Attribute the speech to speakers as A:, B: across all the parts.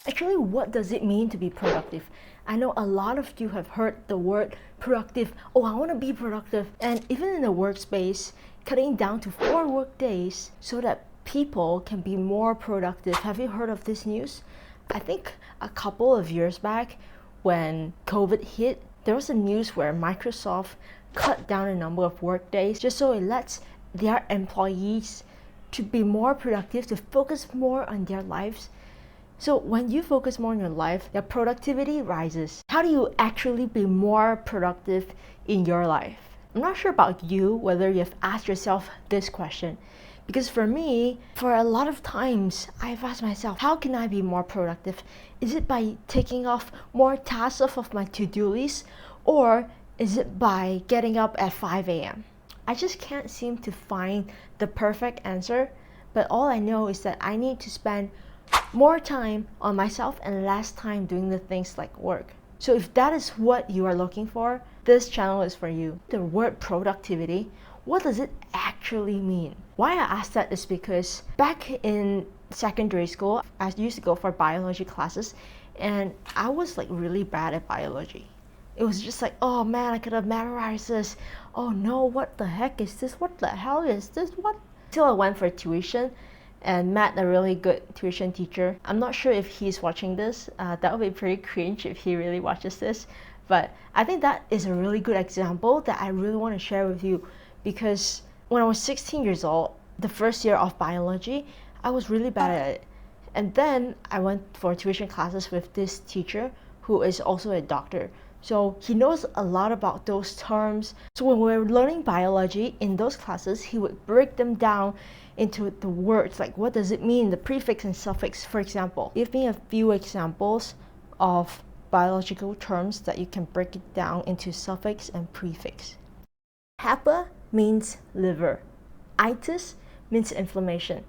A: Actually, what does it mean to be productive? I know a lot of you have heard the word productive. Oh, I want to be productive. And even in the workspace, cutting down to 4 work days so that people can be more productive. Have you heard of this news? I think a couple of years back when COVID hit, there was a news where Microsoft cut down the number of work days just so it lets their employees to be more productive, to focus more on their lives. So when you focus more on your life, your productivity rises. How do you actually be more productive in your life? I'm not sure about you, whether you've asked yourself this question. Because for me, for a lot of times, I've asked myself, how can I be more productive? Is it by taking off more tasks off of my to-do list? Or is it by getting up at 5 a.m.? I just can't seem to find the perfect answer. But all I know is that I need to spend more time on myself and less time doing the things like work. So if that is what you are looking for, this channel is for you. The word productivity, what does it actually mean? Why I ask that is because back in secondary school, I used to go for biology classes and I was like really bad at biology. It was just like, oh man, I could have memorized this. Oh no, what the heck is this? What the hell is this? What? Till I went for tuition and met a really good tuition teacher. I'm not sure if he's watching this. That would be pretty cringe if he really watches this. But I think that is a really good example that I really want to share with you, because when I was 16 years old, the first year of biology, I was really bad at it. And then I went for tuition classes with this teacher who is also a doctor. So he knows a lot about those terms. So when we were learning biology in those classes, he would break them down into the words, like what does it mean, the prefix and suffix, for example. Give me a few examples of biological terms that you can break it down into suffix and prefix. HEPA means liver. Itis means inflammation.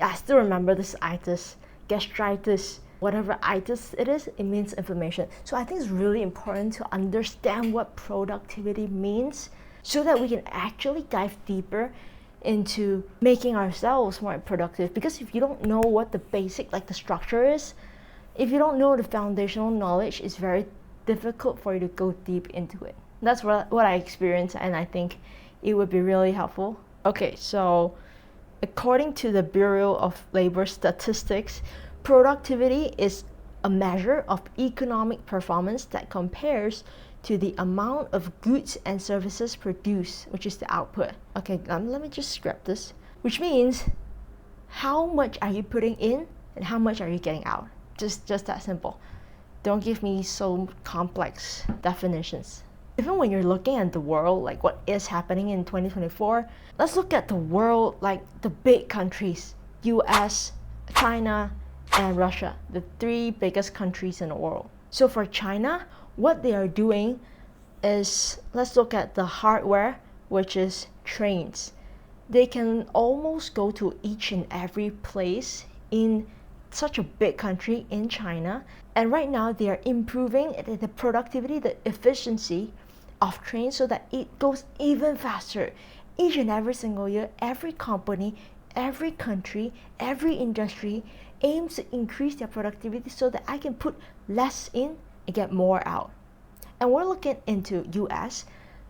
A: I still remember this itis, gastritis, whatever itis it is, it means inflammation. So I think it's really important to understand what productivity means so that we can actually dive deeper into making ourselves more productive. Because if you don't know what the basic, like the structure is, if you don't know the foundational knowledge, it's very difficult for you to go deep into it. That's what I experienced, and I think it would be really helpful. Okay, so according to the Bureau of Labor Statistics, productivity is a measure of economic performance that compares to the amount of goods and services produced, which is the output. Okay, let me just scrap this. Which means, how much are you putting in and how much are you getting out? Just that simple. Don't give me so complex definitions. Even when you're looking at the world, like what is happening in 2024, let's look at the world, like the big countries, US, China, and Russia, the 3 biggest countries in the world. So for China, what they are doing is, let's look at the hardware, which is trains. They can almost go to each and every place in such a big country in China. And right now they are improving the productivity, the efficiency of trains so that it goes even faster. Each and every single year, every company, every country, every industry aims to increase their productivity so that I can put less in and get more out. And we're looking into US,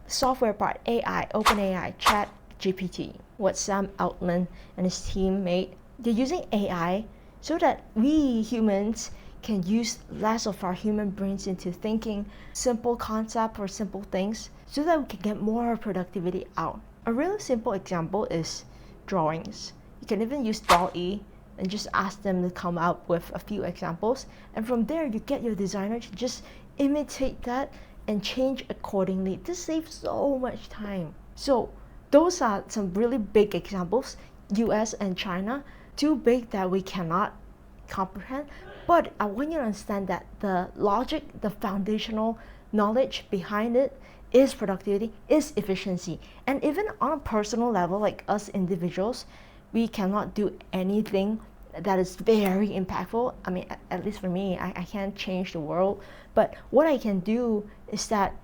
A: software part, AI, OpenAI, ChatGPT, what Sam Altman and his team made. They're using AI so that we humans can use less of our human brains into thinking simple concepts or simple things so that we can get more productivity out. A really simple example is drawings. You can even use DALL-E and just ask them to come up with a few examples, and from there you get your designer to just imitate that and change accordingly. This saves so much time. So those are some really big examples, US and China, too big that we cannot comprehend. But I want you to understand that the logic, the foundational knowledge behind it is productivity, is efficiency. And even on a personal level, like us individuals, we cannot do anything that is very impactful. I mean, at least for me, I can't change the world. But what I can do is that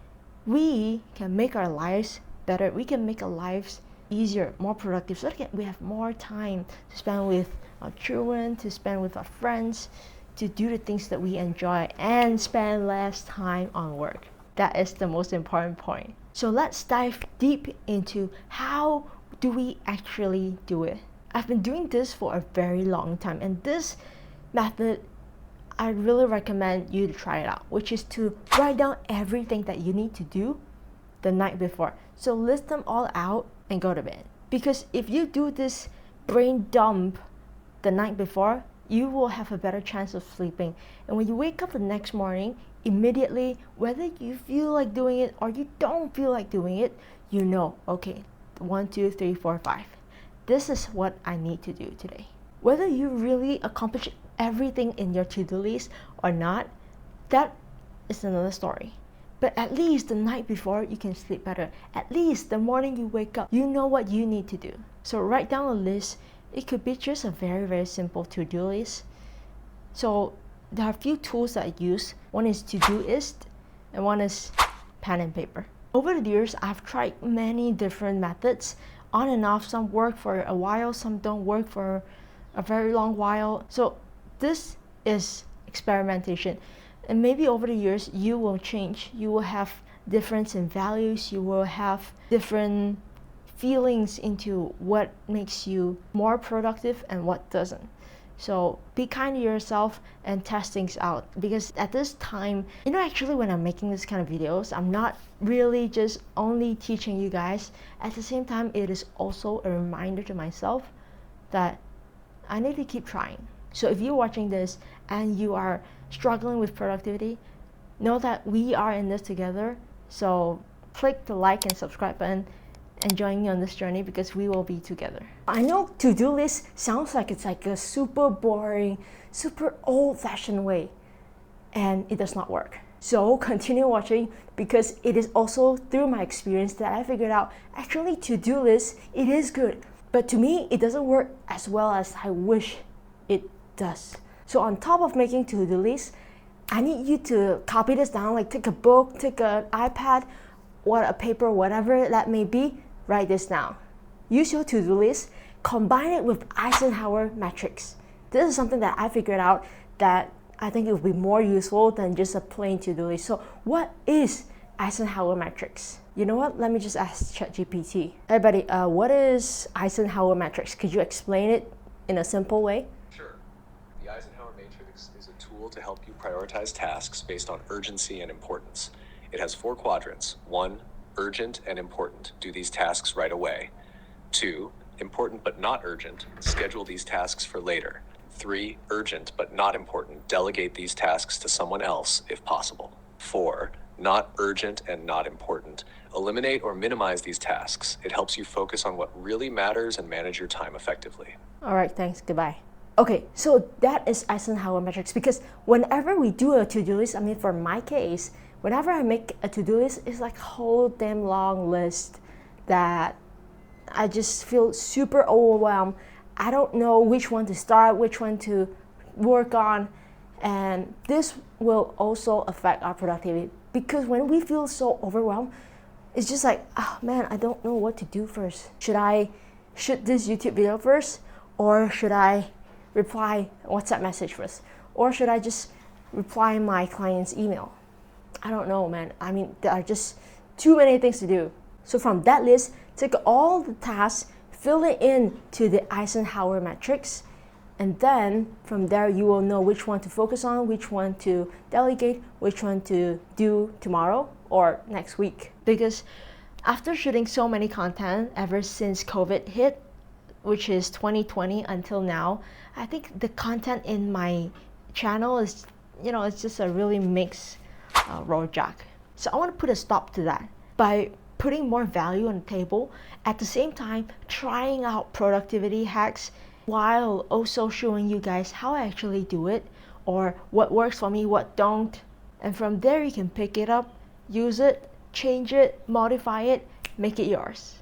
A: we can make our lives better. We can make our lives easier, more productive, so that we have more time to spend with our children, to spend with our friends, to do the things that we enjoy and spend less time on work. That is the most important point. So let's dive deep into how do we actually do it. I've been doing this for a very long time, and this method, I really recommend you to try it out, which is to write down everything that you need to do the night before. So list them all out and go to bed. Because if you do this brain dump the night before, you will have a better chance of sleeping. And when you wake up the next morning, immediately, whether you feel like doing it or you don't feel like doing it, you know, okay, 1, 2, 3, 4, 5. This is what I need to do today. Whether you really accomplish everything in your to-do list or not, that is another story. But at least the night before, you can sleep better. At least the morning you wake up, you know what you need to do. So write down a list. It could be just a very, very simple to-do list. So there are a few tools that I use. One is Todoist, and one is pen and paper. Over the years, I've tried many different methods, on and off. Some work for a while, some don't work for a very long while. So this is experimentation. And maybe over the years, you will change. You will have difference in values. You will have different feelings into what makes you more productive and what doesn't. So be kind to yourself and test things out, because at this time, actually when I'm making this kind of videos, I'm not really just only teaching you guys. At the same time, it is also a reminder to myself that I need to keep trying. So if you're watching this and you are struggling with productivity, know that we are in this together. So click the like and subscribe button and join me on this journey, because we will be together. I know to-do list sounds like it's like a super boring, super old-fashioned way, and it does not work. So continue watching, because it is also through my experience that I figured out actually to-do list, it is good. But to me, it doesn't work as well as I wish it does. So on top of making to-do list, I need you to copy this down, like take a book, take an iPad, a paper, whatever that may be. Write this down. Use your to-do list, combine it with Eisenhower matrix. This is something that I figured out that I think it would be more useful than just a plain to-do list. So what is Eisenhower matrix? You know what? Let me just ask ChatGPT. Hey buddy, what is Eisenhower matrix? Could you explain it in a simple way?
B: Sure. The Eisenhower matrix is a tool to help you prioritize tasks based on urgency and importance. It has 4 quadrants. 1, urgent and important. Do these tasks right away. 2, important but not urgent. Schedule these tasks for later. 3, urgent but not important. Delegate these tasks to someone else if possible. 4, not urgent and not important. Eliminate or minimize these tasks. It helps you focus on what really matters and manage your time effectively.
A: All right, thanks. Goodbye. Okay, so that is Eisenhower matrix, because whenever we do a to-do list, for my case, whenever I make a to-do list, it's like a whole damn long list that I just feel super overwhelmed. I don't know which one to start, which one to work on, and this will also affect our productivity, because when we feel so overwhelmed, it's just like, oh man, I don't know what to do first. Should I shoot this YouTube video first, or should I reply WhatsApp message first, or should I just reply my client's email? I don't know, man. There are just too many things to do. So from that list, take all the tasks, fill it in to the Eisenhower matrix, and then from there you will know which one to focus on, which one to delegate, which one to do tomorrow or next week. Because after shooting so many content ever since COVID hit, which is 2020 until now, I think the content in my channel is, it's just a really mixed rojak. So I want to put a stop to that by putting more value on the table, at the same time trying out productivity hacks, while also showing you guys how I actually do it, or what works for me, what don't. And from there you can pick it up, use it, change it, modify it, make it yours.